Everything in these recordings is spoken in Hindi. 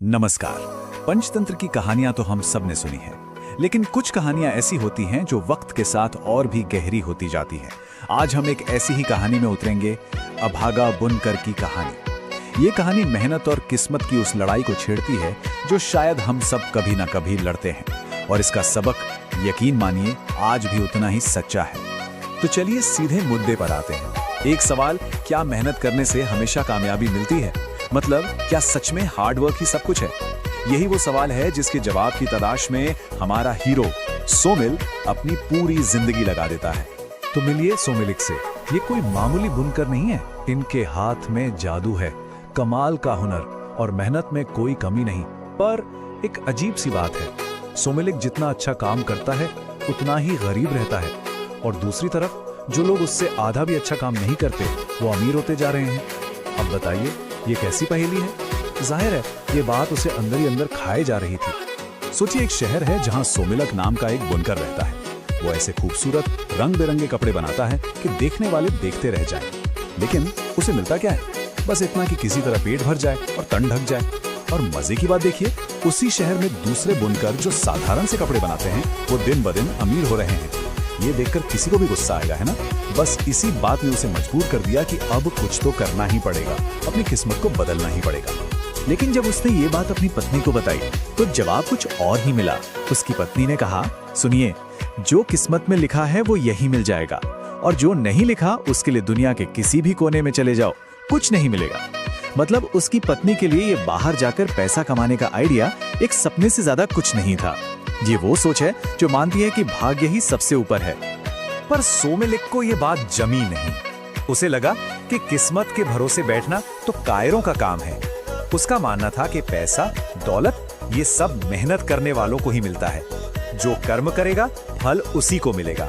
नमस्कार। पंचतंत्र की कहानियां तो हम सब ने सुनी हैं, लेकिन कुछ कहानियां ऐसी होती हैं जो वक्त के साथ और भी गहरी होती जाती हैं। आज हम एक ऐसी ही कहानी में उतरेंगे, अभागा बुनकर की कहानी। ये कहानी मेहनत और किस्मत की उस लड़ाई को छेड़ती है जो शायद हम सब कभी ना कभी लड़ते हैं, और इसका सबक, यकीन मानिए, आज भी उतना ही सच्चा है। तो चलिए सीधे मुद्दे पर आते हैं। एक सवाल, क्या मेहनत करने से हमेशा कामयाबी मिलती है? मतलब क्या सच में हार्ड वर्क ही सब कुछ है? यही वो सवाल है जिसके जवाब की तलाश में हमारा हीरो सोमिल अपनी पूरी जिंदगी लगा देता है। तो मिलिए सोमिलिक से। ये कोई मामूली बुनकर नहीं है, इनके हाथ में जादू है, कमाल का हुनर और मेहनत में कोई कमी नहीं। पर एक अजीब सी बात है, सोमिलिक जितना अच्छा काम करता है उतना ही गरीब रहता है, और दूसरी तरफ जो लोग उससे आधा भी अच्छा काम नहीं करते वो अमीर होते जा रहे हैं। अब बताइए, ये कैसी पहेली है? जाहिर है ये बात उसे अंदर ही अंदर खाए जा रही थी। सोचिए, एक शहर है जहां सोमिलक नाम का एक बुनकर रहता है। वो ऐसे खूबसूरत रंग बिरंगे कपड़े बनाता है कि देखने वाले देखते रह जाएं। लेकिन उसे मिलता क्या है? बस इतना कि किसी तरह पेट भर जाए और तन ढक जाए। और मजे की बात देखिए, उसी शहर में दूसरे बुनकर जो साधारण से कपड़े बनाते हैं वो दिन ब दिन अमीर हो रहे हैं। ये देखकर किसी को भी गुस्सा आएगा, है ना? बस इसी बात ने उसे मजबूर कर दिया कि अब कुछ तो करना ही पड़ेगा, अपनी किस्मत को बदलना ही पड़ेगा। लेकिन जब उसने ये बात अपनी पत्नी को बताई तो जवाब कुछ और ही मिला। उसकी पत्नी ने कहा, सुनिए, जो किस्मत में लिखा है वो यही मिल जाएगा, और जो नहीं लिखा उसके लिए दुनिया के किसी भी कोने में चले जाओ, कुछ नहीं मिलेगा। मतलब उसकी पत्नी के लिए ये बाहर जाकर पैसा कमाने का आइडिया एक सपने से ज्यादा कुछ नहीं था। ये वो सोच है जो मानती है कि भाग्य ही सबसे ऊपर है। पर सोमिलिक को ये बात जमी नहीं। उसे लगा कि किस्मत के भरोसे बैठना तो कायरों का काम है। उसका मानना था कि पैसा, दौलत, ये सब मेहनत करने वालों को ही मिलता है। जो कर्म करेगा फल उसी को मिलेगा।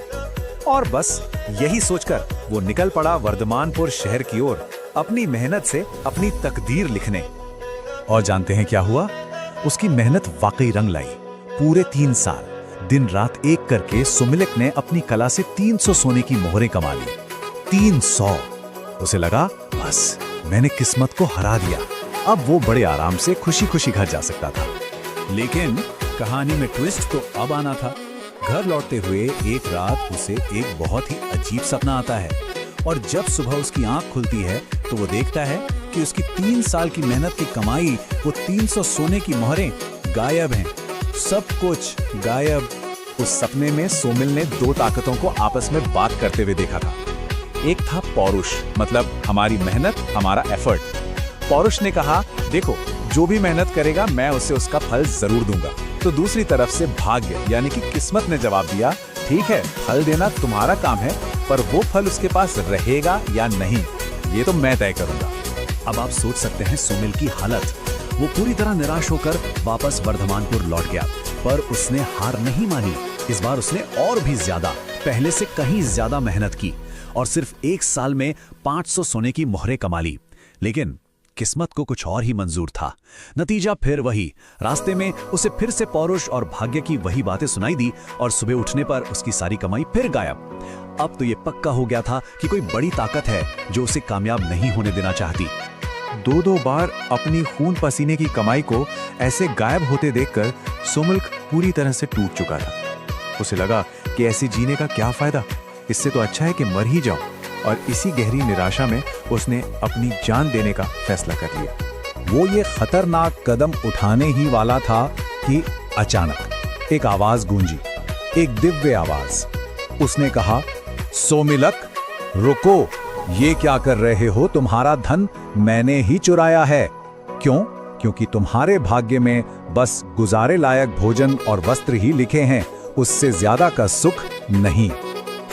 और बस यही सोचकर वो निकल पड़ा वर्धमानपुर शहर की ओर, अपनी मेहनत से अपनी तकदीर लिखने। और जानते हैं क्या हुआ? उसकी मेहनत वाकई रंग लाई। पूरे 3 साल दिन रात एक करके सोमिलिक ने अपनी कला से 300 सोने की मोहरें कमा ली। 300! उसे लगा, बस मैंने किस्मत को हरा दिया। अब वो बड़े आराम से खुशी खुशी घर जा सकता था। लेकिन कहानी में ट्विस्ट तो अब आना था। घर लौटते हुए एक रात उसे एक बहुत ही अजीब सपना आता है, और जब सुबह उसकी आंख खुलती है तो वो देखता है कि उसकी 3 साल की मेहनत की कमाई, वो 300 सोने की मोहरें गायब हैं। सब कुछ गायब। उस सपने में सोमिल ने 2 ताकतों को आपस में बात करते हुए देखा था। एक था पौरुष, मतलब हमारी मेहनत, हमारा एफर्ट। पौरुष ने कहा, देखो, जो भी मेहनत करेगा मैं उसे उसका फल जरूर दूंगा। तो दूसरी तरफ से भाग्य यानी कि किस्मत ने जवाब दिया, ठीक है, फल देना तुम्हारा काम है, पर वो फल उसके पास रहेगा या नहीं ये तो मैं तय करूंगा। अब आप सोच सकते हैं सोमिल की हालत। वो पूरी तरह निराश होकर वापस वर्धमानपुर लौट गया, पर उसने हार नहीं मानी। इस बार उसने और भी ज्यादा, पहले से कहीं ज्यादा मेहनत की, और सिर्फ 1 साल में 500 सोने की मोहरें कमा ली। लेकिन किस्मत को कुछ और ही मंजूर था। नतीजा फिर वही। रास्ते में उसे फिर से पौरुष और भाग्य की वही बातें सुनाई दी, और सुबह उठने पर उसकी सारी कमाई फिर गायब। अब तो ये पक्का हो गया था कि कोई बड़ी ताकत है जो उसे कामयाब नहीं होने देना चाहती। 2-2 बार अपनी खून पसीने की कमाई को ऐसे गायब होते देखकर सोमिल पूरी तरह से टूट चुका था। उसे लगा कि ऐसे जीने का क्या फायदा, इससे तो अच्छा है कि मर ही जाऊं। और इसी गहरी निराशा में उसने अपनी जान देने का फैसला कर लिया। वो ये खतरनाक कदम उठाने ही वाला था कि अचानक एक आवाज गूंजी, एक दिव्य आवाज। उसने कहा, सोमिलक, रुको, ये क्या कर रहे हो? तुम्हारा धन मैंने ही चुराया है। क्यों? क्योंकि तुम्हारे भाग्य में बस गुजारे लायक भोजन और वस्त्र ही लिखे हैं, उससे ज्यादा का सुख नहीं।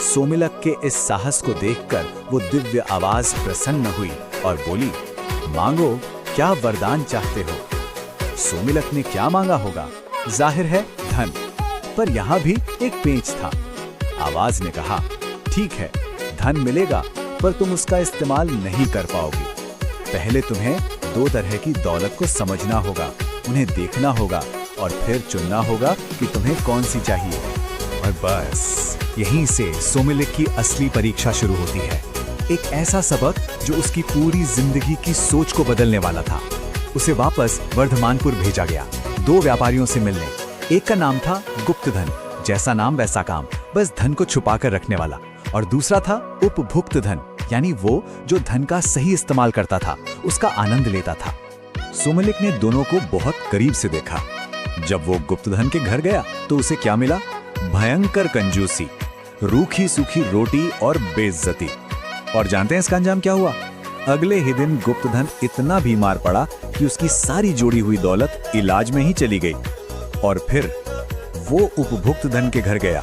सोमिलक के इस साहस को देखकर वो दिव्य आवाज प्रसन्न हुई और बोली, मांगो, क्या वरदान चाहते हो? सोमिलक ने क्या मांगा होगा? जाहिर है धन। पर यहाँ भी एक पेंच था। आवाज ने कहा, ठीक है, धन मिलेगा, पर तुम उसका इस्तेमाल नहीं कर पाओगे। पहले तुम्हें 2 तरह की दौलत को समझना होगा, उन्हें देखना होगा, और फिर चुनना होगा कि तुम्हें कौन सी चाहिए। और बस यहीं से सोमिलिक की असली परीक्षा शुरू होती है। एक ऐसा सबक जो उसकी पूरी जिंदगी की सोच को बदलने वाला था। उसे वापस वर्धमानपुर भेजा गया 2 व्यापारियों से मिलने। एक का नाम था गुप्तधन, जैसा नाम वैसा काम, बस धन को छुपा कर रखने वाला, और दूसरा था उपभुक्त धन, यानी वो जो धन का सही इस्तेमाल करता था, उसका आनंद लेता था। सोमलिक ने दोनों को बहुत करीब से देखा। जब वो गुप्तधन के घर गया तो उसे क्या मिला? भयंकर कंजूसी, रूखी सूखी रोटी और बेइज्जती। और जानते हैं इसका अंजाम क्या हुआ? अगले ही दिन गुप्तधन इतना बीमार पड़ा कि उसकी सारी जोड़ी हुई दौलत इलाज में ही चली गई। और फिर वो उपभुक्त धन के घर गया।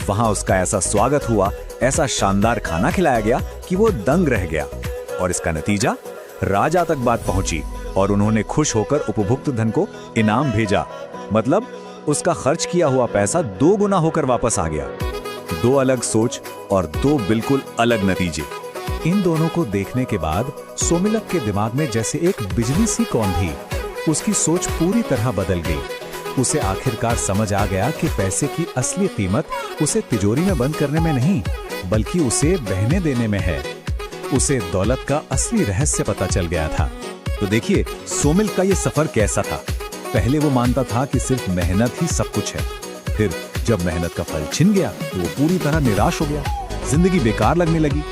वहां उसका ऐसा स्वागत हुआ, ऐसा शानदार खाना खिलाया गया कि वो दंग रह गया। और इसका नतीजा, राजा तक बात पहुंची और उन्होंने खुश होकर उपभुक्त धन को इनाम भेजा। मतलब उसका खर्च किया हुआ पैसा 2 गुना होकर वापस आ गया। 2 अलग सोच और 2 बिल्कुल अलग नतीजे। इन दोनों को देखने के बाद सोमिलक के दिमाग में जैसे एक बिजली सी कौंधी। उसकी सोच पूरी तरह बदल गई। उसे आखिरकार समझ आ गया कि पैसे की असली कीमत उसे तिजोरी में बंद करने में नहीं, बल्कि उसे बहने देने में है। उसे दौलत का असली रहस्य पता चल गया था। तो देखिए सोमिलक का ये सफर कैसा था। पहले वो मानता था कि सिर्फ मेहनत ही सब कुछ है। फिर जब मेहनत का फल छिन गया तो वो पूरी तरह निराश हो गया, जिंदगी बेकार लगने लगी।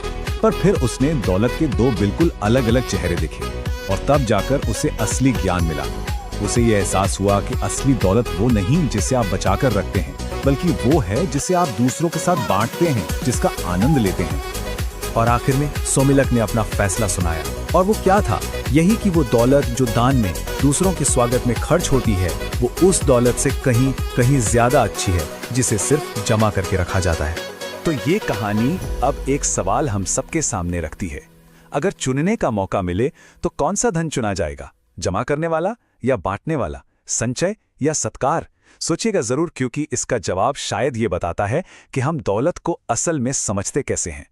पर फिर उसने दौलत के 2 बिल्कुल अलग अलग चेहरे देखे और तब जाकर उसे असली ज्ञान मिला। उसे यह एहसास हुआ कि असली दौलत वो नहीं जिसे आप बचाकर रखते हैं, बल्कि वो है जिसे आप दूसरों के साथ बांटते हैं, जिसका आनंद लेते हैं। और आखिर में सोमिलक ने अपना फैसला सुनाया, और वो क्या था? यही कि वो दौलत जो दान में, दूसरों के स्वागत में खर्च होती है, वो उस दौलत से कहीं कहीं ज्यादा अच्छी है जिसे सिर्फ जमा करके रखा जाता है। तो ये कहानी अब एक सवाल हम सबके सामने रखती है। अगर चुनने का मौका मिले तो कौन सा धन चुना जाएगा? जमा करने वाला या बांटने वाला? संचय या सत्कार? सोचिएगा जरूर, क्योंकि इसका जवाब शायद ये बताता है कि हम दौलत को असल में समझते कैसे हैं।